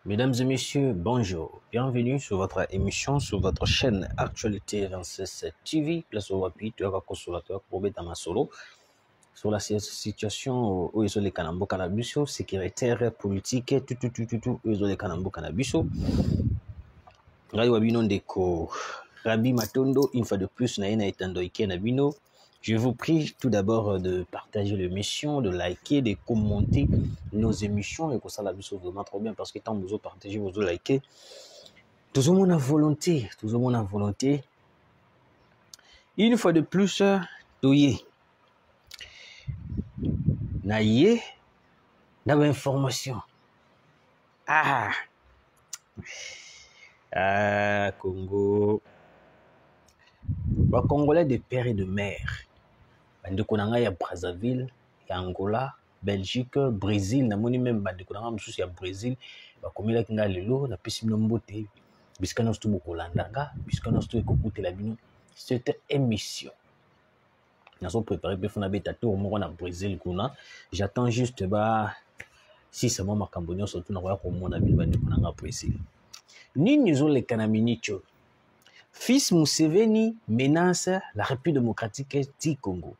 Mesdames et messieurs, bonjour. Bienvenue sur votre émission, sur votre chaîne Actualité 26 TV. Place au rapide, tu as consolateur pour dans solo. Sur la situation où ils ont les canambo cannabis, sécuritaire, politique, tout, où ils ont les canambo cannabis. Rabi Matondo, une fois de plus, je vous prie tout d'abord de partager l'émission, de liker, de commenter nos émissions et que ça la vie soit vraiment trop bien parce que tant que vous partagez, vous likez, tout le monde a volonté, tout le monde a volonté. Une fois de plus, toye, naïe, d'avoir information. Congo. Les Congolais de père et de mère. Il y a Brazzaville, il y a Angola, Belgique, Brésil, namoni même bandeko nanga mususu ya Brésil bakomela kinga lelo na pesi bino mbote bisika nyonso to bokolandanga bisika nyonso to ekokutela bino cette émission nazo préparé pe fona beta tour moko na Brésil kuna j'attends juste si c'est moi makambo nyonso to na koya komona bino bandeko nanga Brésil nini ezolekana minicho. Fils Museveni menace la République démocratique du Congo.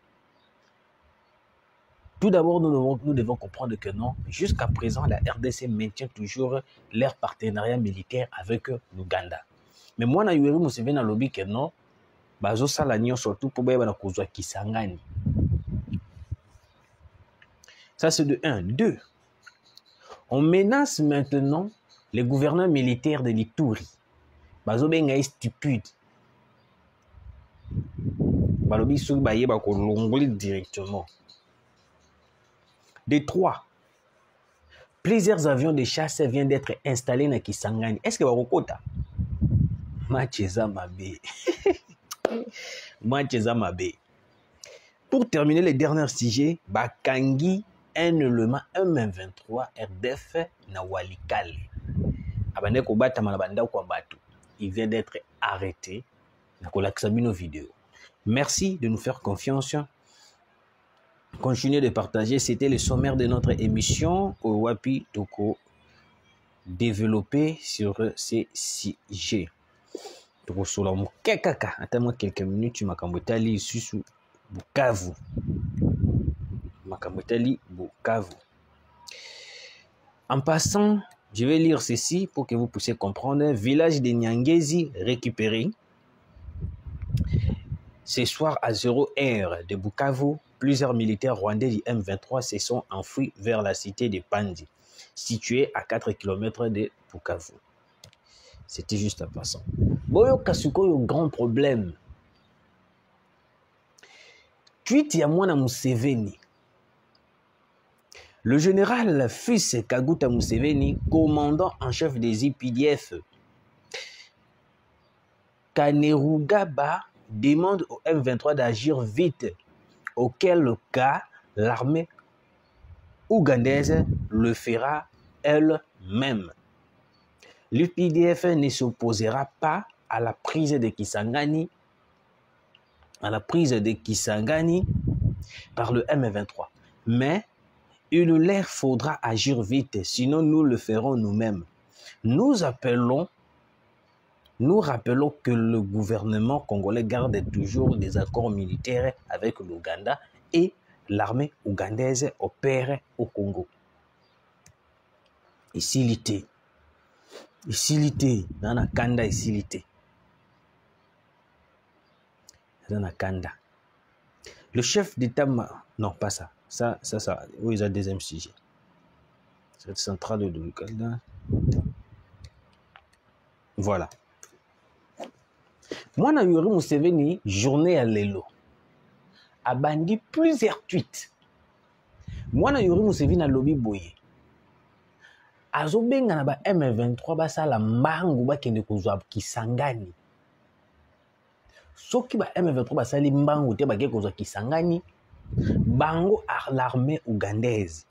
Tout d'abord, nous devons comprendre que non, jusqu'à présent, la RDC maintient toujours leur partenariat militaire avec l'Ouganda. Mais moi, na Yoweri Museveni a lobby que non, bazo salanion surtout pour la kozwa Kisangani. Ça, c'est de 1. 2. On menace maintenant les gouverneurs militaires de l'Ituri. Bazo benga stupide. Balobi sou baye ba ko longoli directement. De 3. Plusieurs avions de chasse viennent d'être installés dans Kisangani. Est-ce que Barokota? Macheza Mabe. Macheza Mabe. Pour terminer les derniers sujets, Bakangi un élément M23 RDF na Walikale. Abande ko bata malabanda ko batu. Il vient d'être arrêté. Na ko laksabino vidéo. Merci de nous faire confiance. Continuez de partager. C'était le sommaire de notre émission au Wapi Toko développé sur ces sujets. Attends-moi quelques minutes. Tu m'as Makambotali sous Bukavu. Makambotali Bukavu. En passant, je vais lire ceci pour que vous puissiez comprendre. Village de Nyangezi récupéré. Ce soir à 0h de Bukavu, plusieurs militaires rwandais du M23 se sont enfouis vers la cité de Pandi, située à 4 km de Bukavu. C'était juste en passant. Boyo Kasuko, un grand problème. Tweet Yamwana Museveni. Le général fils Kaguta Museveni, commandant en chef des IPDF, Kanerugaba, demande au M23 d'agir vite, auquel cas l'armée ougandaise le fera elle-même. L'UPDF ne s'opposera pas à la prise de Kisangani, par le M23, mais il leur faudra agir vite, sinon nous le ferons nous-mêmes. Nous rappelons que le gouvernement congolais garde toujours des accords militaires avec l'Ouganda et l'armée ougandaise opère au Congo. Ici, dans la Kanda, le chef d'État, non, pas ça. Ça, oui, il y a un deuxième sujet. Cette centrale de l'Ouganda. Voilà. Moi, na Yoweri Museveni, journée à l'élo, a bandi plusieurs tweets. Moi, na Yoweri Museveni a lobby boye. Azobenga na ba M23 basala mbangu bakende kozwa Kisangani. Soki ba M23 basali mbangu te bakende kozwa Kisangani, bango à l'armée ougandaise.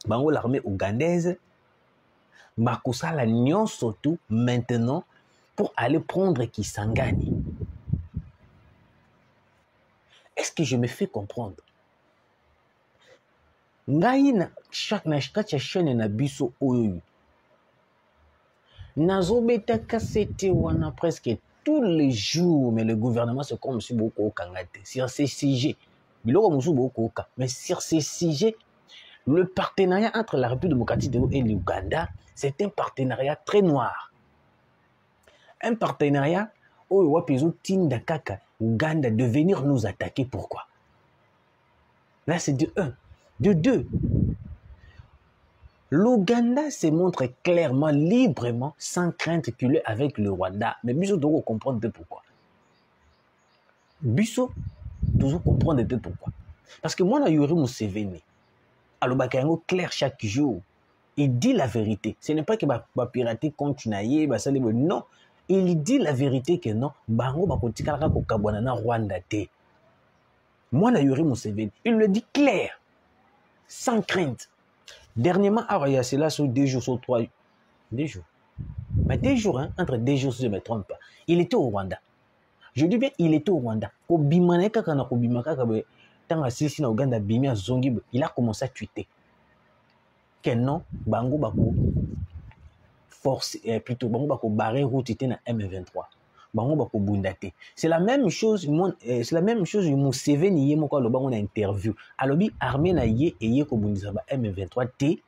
Bango l'armée ougandaise bakosala nyonso tout maintenant pour aller prendre Kisangani. Est-ce que je me fais comprendre? Ngai na chaque chaîne na biso oyo Nazobeta Kassete wana presque tous les jours, mais le gouvernement c'est comme si beaucoup kangate. Sur ces sujets, mais sur ces sujets, le partenariat entre la République démocratique et l'Ouganda, c'est un partenariat très noir. Un partenariat où il y a Tinda Kaka, Ouganda, de venir nous attaquer. Pourquoi? Là, c'est de un. De deux, l'Ouganda se montre clairement, librement, sans crainte qu'il est avec le Rwanda. Mais Bisso doit comprendre pourquoi. Bisso doit comprendre pourquoi. Parce que moi, Yuri Museveni, alors clair chaque jour, il dit la vérité. Ce n'est pas que va pirater continue, non. Il dit la vérité que non, bango ba kotikala ko kabwana na Rwanda te. Moi na Yuri Museveni, il le dit clair, sans crainte. Dernièrement, il y a cela sur 2 jours, sur 3 jours. Mais 2 jours, hein, entre 2 jours, si je ne me trompe pas. Il était au Rwanda. Je dis bien, il était au Rwanda. Il a commencé à tweeter. Que non, bango bako force, plutôt bango bako barrer route était na M23. Bango bako bundate. C'est la même chose, c'est la même chose, Museveni yé moko lo bango na interview. Alobi armée na yé et yé ko bundisa ba M23 T.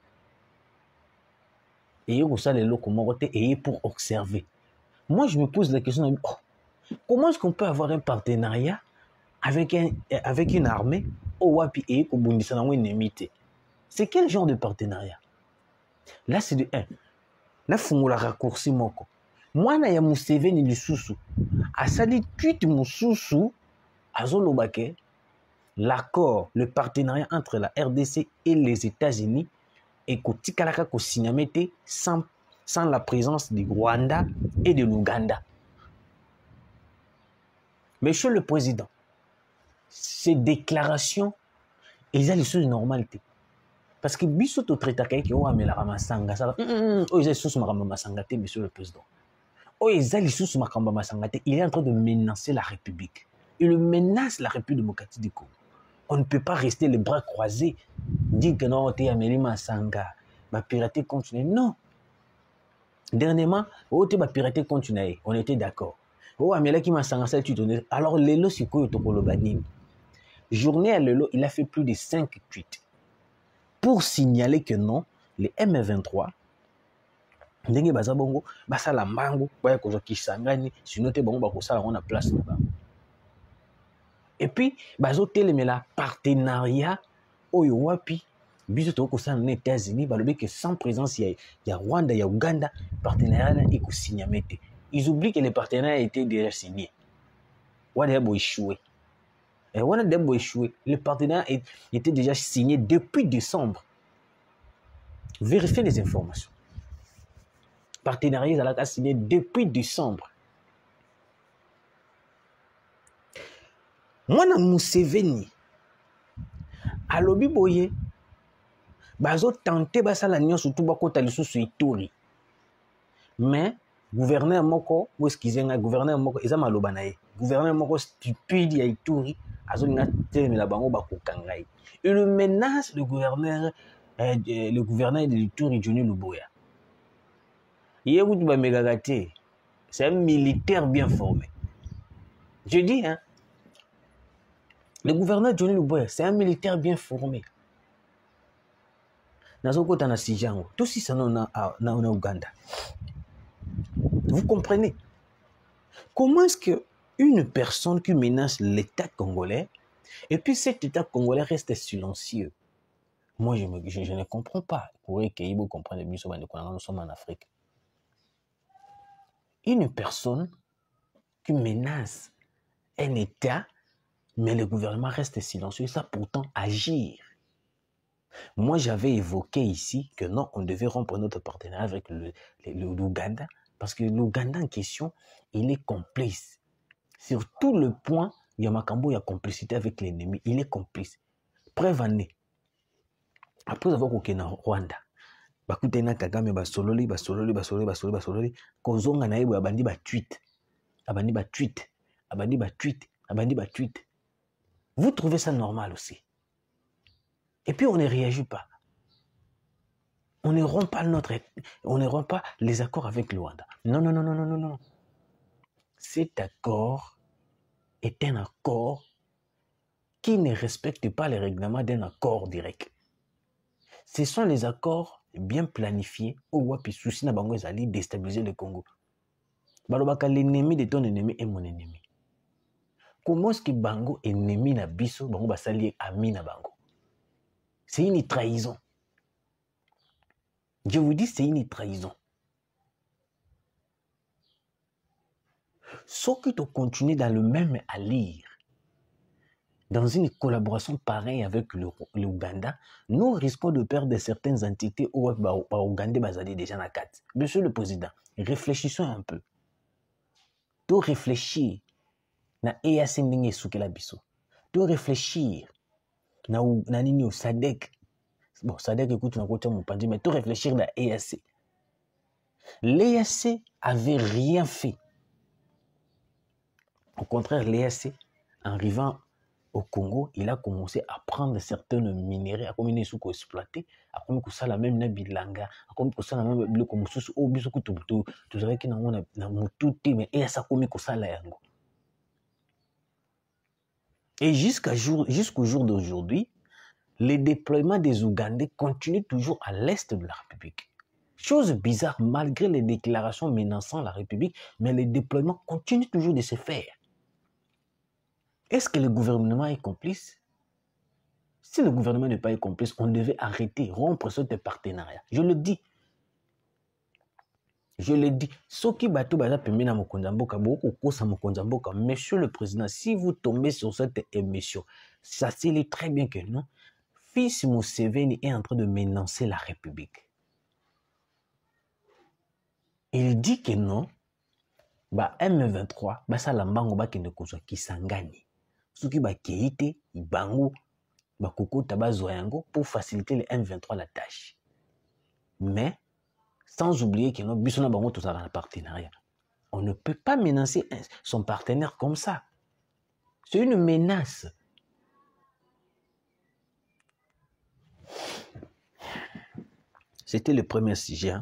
Et yé ko sa le loko moko te et yé pour observer. Moi je me pose la question, oh, comment est-ce qu'on peut avoir un partenariat avec une armée au wapi et ko bundisa na ennemi te? C'est quel genre de partenariat? Là, c'est de 1. Là, il faut raccourci moko. Moi, na ya Museveni lisusu. Asali tweet mususu azolobake l'accord, le partenariat entre la RDC et les États-Unis et kotikalaka ko signamete sans la présence du Rwanda et de l'Ouganda. Monsieur le Président, ces déclarations, ils ont les choses normalité. Parce que biso to traita kaki o amela masanga ça o ils sont makamba masanga te monsieur le président. O ils sont makamba masanga te, il est en train de menacer la République. Il menace la République démocratique du Congo. On ne peut pas rester les bras croisés dire que non te ameli masanga ba pirater continue. Non. Dernièrement, o te ba pirater continue, on était d'accord. O amela ki masanga ça tu donnes. Alors lelo sikoyo to kolobani. Journée à lelo, il a fait plus de 5 tweets pour signaler que non, les M23, ndenge baza bongo, basala mbango, baya kozo kisangani, sinon te bongo bakosala on a place là-bas. Et puis, bazo telemela partenariat oyo wapi, biso to kosala na États-Unis, balobi que sans présence il y a Rwanda, il y a Ouganda, partenariat et ko signamete. Ils oublient que les partenariats étaient déjà signés. Wada yabo échoué. Et on a d'abord échoué. Le partenariat était déjà signé depuis décembre. Vérifiez les informations. Le partenariat a signé depuis décembre. Moi, na Museveni, à l'obi boye, bazo tenté basala nyon surtout bakota lisusu Ituri. Mais gouverneur moko, ou excusez-moi, gouverneur moko, eza maloba na ye. Gouverneur moko stupide ya Ituri. Il menace le gouverneur de l'Ituri, Johnny Luboya. C'est un militaire bien formé. Je dis, hein, le gouverneur Johnny Luboya, c'est un militaire bien formé. Tout si ça en Ouganda. Vous comprenez? Comment est-ce que une personne qui menace l'État congolais, et puis cet État congolais reste silencieux? Moi, je ne comprends pas. Pour que vous compreniez, nous sommes en Afrique. Une personne qui menace un État, mais le gouvernement reste silencieux, ça pourtant agir. Moi, j'avais évoqué ici que non, on devait rompre notre partenariat avec l'Ouganda, parce que l'Ouganda en question, il est complice. Sur tout le point, il y a Makambo, il y a complicité avec l'ennemi. Il est complice. Preuve en est. Après avoir été au Rwanda, bakutena Kagame basololi, kozonga na yebo abandi ba tweet. Vous trouvez ça normal aussi? Et puis on ne réagit pas. On ne rompt pas on ne rompt pas les accords avec le Rwanda. Non, non, non, non, non, non, non. Cet accord est un accord qui ne respecte pas les règlements d'un accord direct. Ce sont les accords bien planifiés où wapi souci na bango ezali déstabiliser le Congo. Balobaka l'ennemi de ton ennemi est mon ennemi. Comment est-ce que bango ennemi na biso bango basali ami na bango? C'est une trahison. Je vous dis, c'est une trahison. Ce qui te continue dans le même à lire, dans une collaboration pareille avec l'Ouganda, nous risquons de perdre certaines entités où l'Ouganda est déjà dans la carte. Monsieur le Président, réfléchissons un peu. Tu réfléchir na EAC ndenge soukela biso. Tu réfléchir na nini au SADC. Bon, SADC écoute na côté mon pandi, mais tu réfléchir na EAC. L'EAC avait rien fait. Au contraire, l'EAC, en arrivant au Congo, il a commencé à prendre certains minéraux, à commencer à exploiter, à commencer à la même bilanga, à commencer à la même biloko mususu au biso ku tu savais que na mututi mais et ça comme ça la yango. Et jusqu'au jour d'aujourd'hui, les déploiements des Ougandais continuent toujours à l'est de la République. Chose bizarre, malgré les déclarations menaçant la République, mais les déploiements continuent toujours de se faire. Est-ce que le gouvernement est complice? Si le gouvernement n'est pas complice, on devait arrêter, rompre ce partenariat. Je le dis. Je le dis. Monsieur le Président, si vous tombez sur cette émission, sachez très bien que non, Fils Museveni est en train de menacer la République. Il dit que non, M23, ça lambango ba kende kozwa Kisangani. Soki ba keite, ibango, ba kokota bazwa yango pour faciliter les M23 la tâche. Mais, sans oublier que nous avons tous un partenariat. On ne peut pas menacer son partenaire comme ça. C'est une menace. C'était le premier sujet.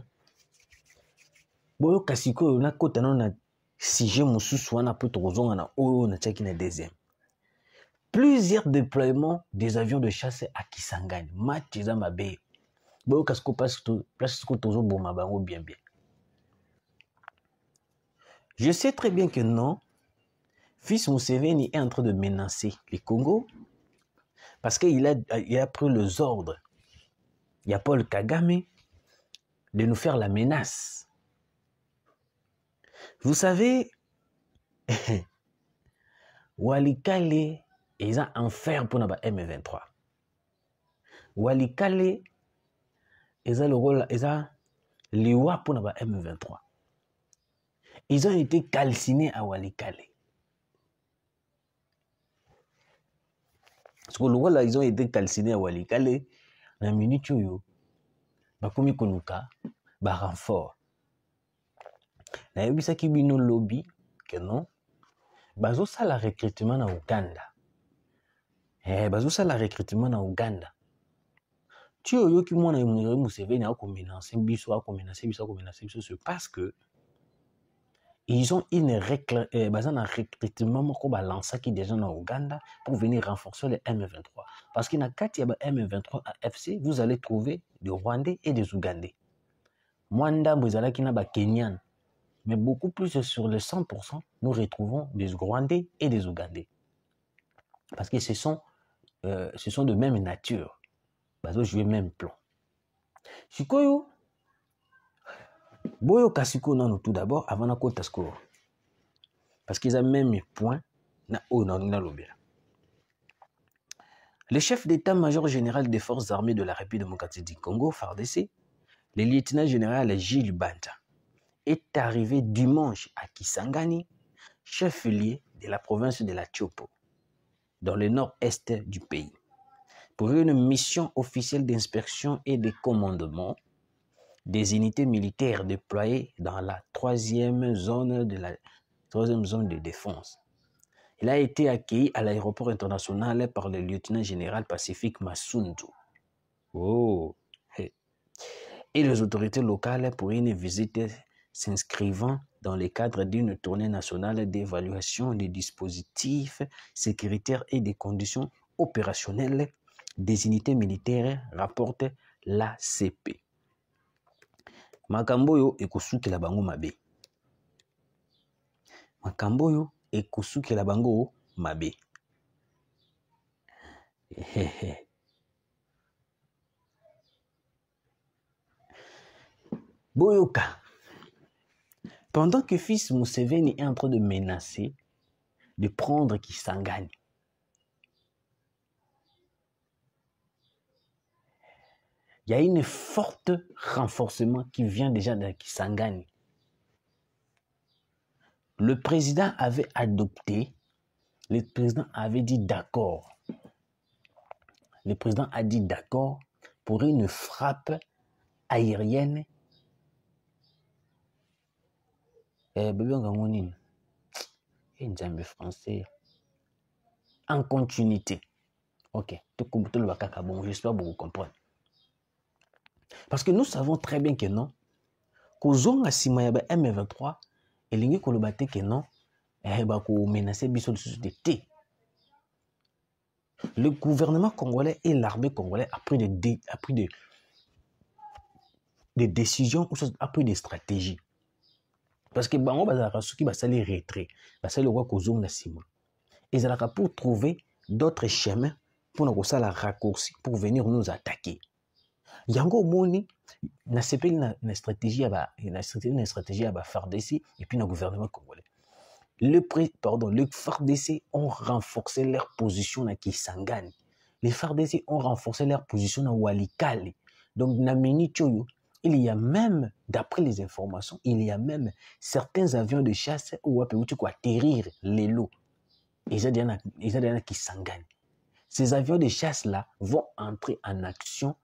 Boyo kasiko na kota na sujet mususu wana po tozonga na oyo na tchaki na deuxième. Plusieurs déploiements des avions de chasse à Kisangani. Matiza mabe. Boyo kasiko place ko tozo boma bango bien. Je sais très bien que non, Fils Museveni est en train de menacer le Congo parce qu'il a pris les ordres. Il y a Paul Kagame de nous faire la menace. Vous savez, Walikale est un enfer pour la M23. Walikale est le rôle, est un liwa pour la M23. Ils ont été calcinés à Walikale. Parce que le rôle, ils ont été calcinés à Walikale. Dans la minute où bakomi koluka ba renfort. Na yebisa ki bino lobby que non. Bazo sala recrutement na Uganda. Bazo sala recrutement na Uganda. Tu oyo ki mona Museveni a menacer biso, c'est parce que ils ont une recrutement moko ba lancer qui déjà na Uganda pour venir renforcer les M23. Parce qu'il y a 4 M23 à FC, vous allez trouver des Rwandais et des Ougandais. Mwanda Mbozala qui n'a pas Kenyan. Mais beaucoup plus sur les 100%, nous retrouvons des Rwandais et des Ougandais. Parce que ce sont de même nature. Ils jouent le même plan. Sikoyo, Boyo Kasiko non tout d'abord avant na kota score. Parce qu'ils ont même point na lobela. Le chef d'état-major général des forces armées de la République démocratique du Congo, FARDC, le lieutenant général Gilles Banta, est arrivé dimanche à Kisangani, chef-lieu de la province de la Tchopo, dans le nord-est du pays, pour une mission officielle d'inspection et de commandement des unités militaires déployées dans la troisième zone de défense. Il a été accueilli à l'aéroport international par le lieutenant général Pacifique Massundu. Oh. et les autorités locales pour une visite s'inscrivant dans le cadre d'une tournée nationale d'évaluation des dispositifs sécuritaires et des conditions opérationnelles des unités militaires, rapporte l'ACP. Makambo oyo ekosukela bango mabe. Makambo oyo ekosukela bango mabe. Boyoka. Pendant que fils Museveni est en train de menacer de prendre Kisangani, il y a une forte renforcement qui vient déjà de Kisangani. Le président avait adopté, le président avait dit d'accord. Le président a dit d'accord pour une frappe aérienne. Français. En continuité. Ok, j'espère que vous comprenez. Parce que nous savons très bien que non, Kozonga Simayaba M23, et l'ingé kolobate que non, menacer biso de société. Le gouvernement congolais et l'armée congolaise a pris des décisions, a pris des stratégies. Parce que bango bazalaka soki basali retrait, basali roi Kozonga Sima. Ils allaient pour trouver d'autres chemins pour nous la raccourci pour venir nous attaquer. Yango moni na sepeli na stratégie à FARDC et puis le gouvernement congolais. Le FARDC ont renforcé leur position à Kisangani. Les FARDC ont renforcé leur position à Walikale. Donc na Minichoyo, il y a même, d'après les informations, il y a même certains avions de chasse où on peut atterrir les lots. Ils ont Kisangani. Ces avions de chasse-là vont entrer en action.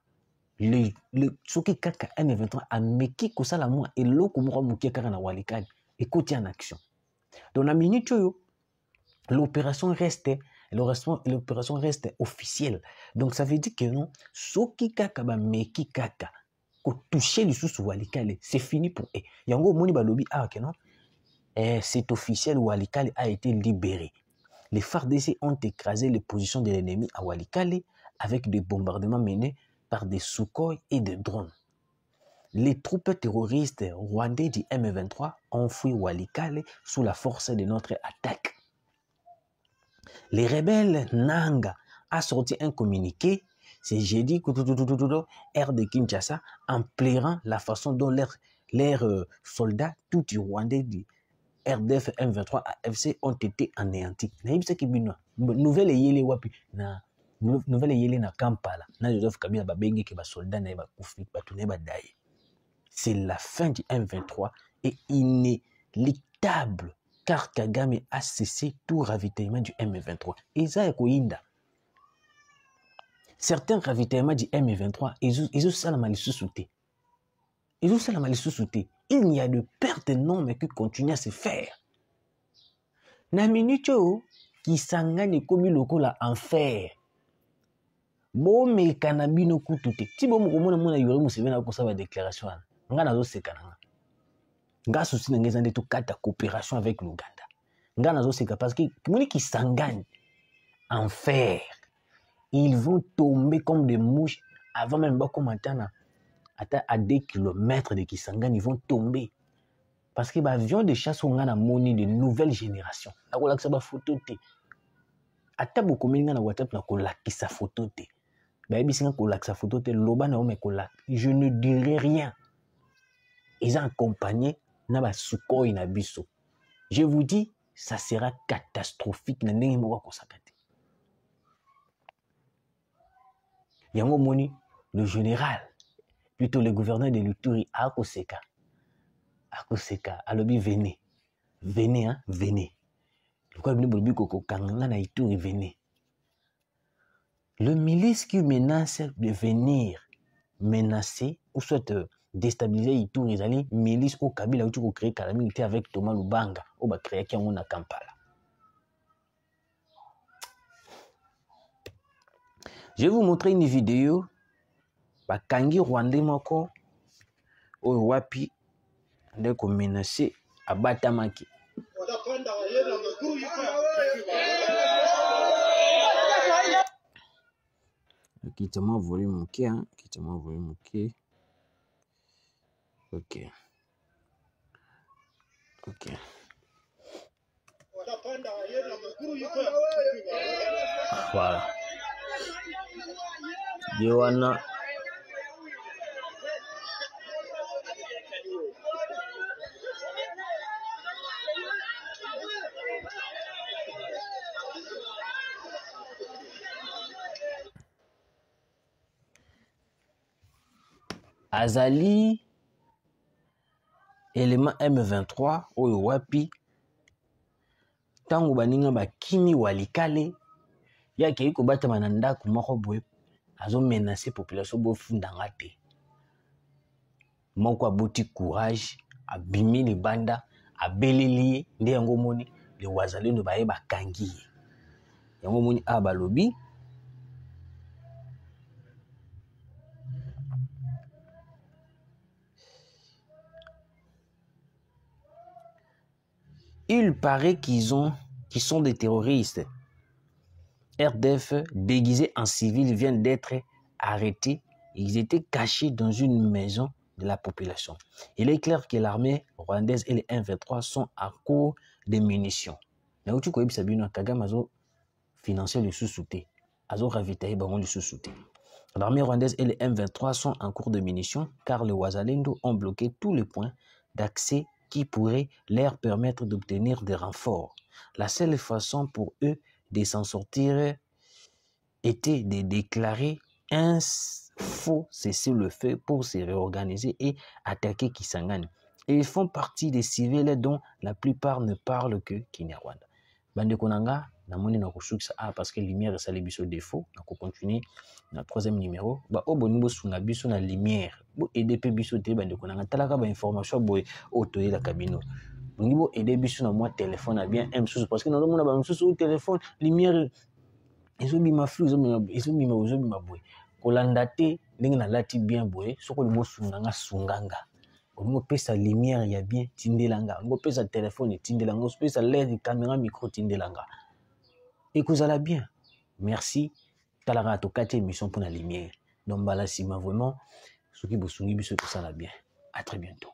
Soki kaka M23 a meki kosala mwa eloko moko mukie kaka na Walikale ekoti en action. Dans la minute l'opération reste officielle. Donc ça veut dire que non, soki kaka ba meki kaka ko toucher le sous Walikale, c'est fini pour eux. Yango moni balobi que non, c'est officiel, Walikale a été libéré. Les FARDC ont écrasé les positions de l'ennemi à Walikale avec des bombardements menés par des Sukhoi et des drones. Les troupes terroristes rwandais du M23 ont fui Walikale sous la force de notre attaque. Les rebelles Nanga a sorti un communiqué, c'est jeudi, R de Kinshasa, en plairant la façon dont leurs soldats, tout rwandais du RDF M23 AFC ont été anéantis. Nouvelle yele wapi na nouvelle yele na Kampala. Na Joseph Kabila babengi ke ba soldat na ba kufi batune ba daye. C'est la fin du M23 et inéluctable car Kagame a cessé tout ravitaillement du M23. Eza ekoinda. Certains ravitaillements du M23, ils ont ça la malisusuté. Ils ont ça la malisusuté. Il n'y a de perte énorme qui continue à se faire. Na minute qui sangane komi lokola enfer. Bo me kanabino kutute. Si bo mona mona yori Museveni ko sa ba déclaration. Nga nazo seka nga. Nga souci na ngeza ndeto kata coopération avec l'Ouganda. Nga nazo seka parce que moni qui sangane enfer. Ils vont tomber comme des mouches avant même pas commenter à 2 kilomètres de Kisangani, ils vont tomber. Parce que les avions de chasse ont un moni de nouvelle génération. La ça ba photo te. Ata beaucoup minga na WhatsApp na ko lakisa photo te. Ba ebisinga ko lakisa photo te loba na o me ko lak. Je ne dirai rien. Ils ont accompagné na ba Sukhoi na biso. Je vous dis, ça sera catastrophique na ndenge moko kosakate. Yango moni le général, plutôt le gouverneur de l'Ituri, Akoseka, alobi venez, hein, venez. Le milice qui menace de venir menacer ou soit déstabiliser Ituri, les milices au Kabila qui ont créé calamité avec Thomas Lubanga, ou ba créé qui ont Kampala. Je vais vous montrer une vidéo. Bakangi Rwandais moko oyo wapi ndeko menacé abatamaki. Quitte-moi volume ok, hein? Quitte-moi volume ok. Ok. Ok. Voilà. Johanna. Azali élément M23 oyo wapi tango baninga bakimi walikale yake iko batama na ndako moko boye azo menacer population bofundanga te moko aboti courage abimi libanda abeleli nde yango moni le wazalendo baye bakangi yango moni abalobi il paraît qu'ils sont des terroristes. RDF déguisés en civil viennent d'être arrêtés. Ils étaient cachés dans une maison de la population. Il est clair que l'armée rwandaise et les M23 sont à court de munitions. Mais où tu connais Sabino Kagame azo financer le sous-souté, azo ravitailler baron le sous-souté. L'armée rwandaise et les M23 sont en cours de munitions car les Wazalendo ont bloqué tous les points d'accès qui pourraient leur permettre d'obtenir des renforts. La seule façon pour eux de s'en sortir était de déclarer un faux cessez-le-feu pour se réorganiser et attaquer Kisangani. Et ils font partie des civils dont la plupart ne parlent que Kinyarwanda. Bande Konanga, na moni na kusukisa parce que lumière ça les biso défaut, na ko continuer na troisième numéro, ba obonibo sunga biso na lumière. Bo EDP biso te bande Konanga talaka ba information boy otoye la cabine. Bongibo aider biso na moi téléphone a bien un sous parce que dans le monde ba sous téléphone lumière ils ont mis ma flou ils ont mis ma boy. Kolanda te ndenge na lati bien boy soko libo sunganga sunganga. On pesa lumière ya bien tindelanga. On pesa téléphone tindelanga. On pesa LED caméra micro tindelanga. Et que ça la bien. Merci. Talara to 4e émission pour la lumière. Donc bala sima vraiment ce qui vous sourit ce que ça la bien. À très bientôt.